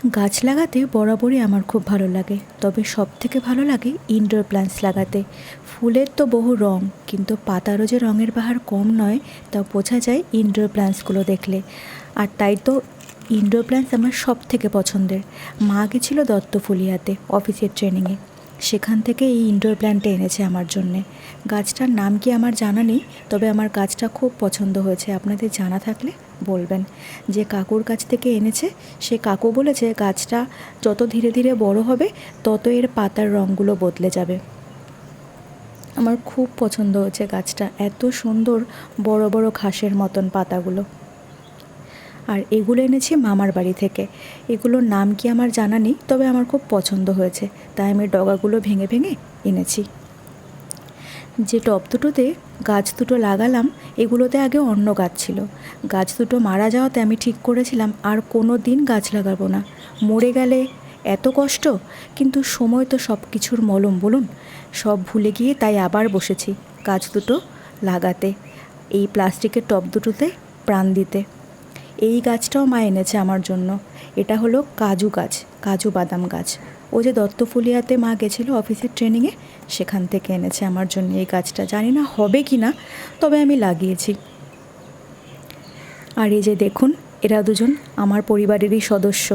গাছ লাগাতে বরাবরই আমার খুব ভালো লাগে, তবে সবথেকে ভালো লাগে ইনডোর প্ল্যান্টস লাগাতে। ফুলের তো বহু রঙ, কিন্তু পাতারও যে রঙের বাহার কম নয় তা বোঝা যায় ইনডোর প্ল্যান্টসগুলো দেখলে। আর তাই তো ইনডোর প্ল্যান্টস আমার সবথেকে পছন্দের। মা গেছিল দত্তফুলিয়াতে অফিসের ট্রেনিংয়ে, সেখান থেকে এই ইনডোর প্ল্যান্টটা এনেছে আমার জন্যে। গাছটার নাম কি আমার জানা নেই, তবে আমার গাছটা খুব পছন্দ হয়েছে। আপনাদের জানা থাকলে বলবেন। যে কাকুর কাছ থেকে এনেছে সে কাকু বলেছে গাছটা যত ধীরে ধীরে বড় হবে তত এর পাতার রঙগুলো বদলে যাবে। আমার খুব পছন্দ হয়েছে গাছটা, এত সুন্দর বড় বড় ঘাসের মতন পাতাগুলো। আর এগুলো এনেছি মামার বাড়ি থেকে। এগুলোর নাম কি আমার জানা নেই, তবে আমার খুব পছন্দ হয়েছে, তাই আমি ডগাগুলো ভেঙে ভেঙে এনেছি। যে টব দুটোতে গাছ দুটো লাগালাম, এগুলোতে আগে অন্য গাছ ছিল। গাছ দুটো মারা যাওয়াতে আমি ঠিক করেছিলাম আর কোনো দিন গাছ লাগাবো না, মরে গেলে এত কষ্ট। কিন্তু সময় তো সব কিছুর মলম বলুন। সব ভুলে গিয়ে তাই আবার বসেছি গাছ দুটো লাগাতে, এই প্লাস্টিকের টব দুটোতে প্রাণ দিতে। এই গাছটাও মা এনেছে আমার জন্য। এটা হলো কাজু গাছ, কাজু বাদাম গাছ। ও যে দত্তফুলিয়াতে মা গেছিলো অফিসের ট্রেনিংয়ে, সেখান থেকে এনেছে আমার জন্য এই গাছটা। জানি না হবে কি না, তবে আমি লাগিয়েছি। আর এই যে দেখুন, এরা দুজন আমার পরিবারেরই সদস্য।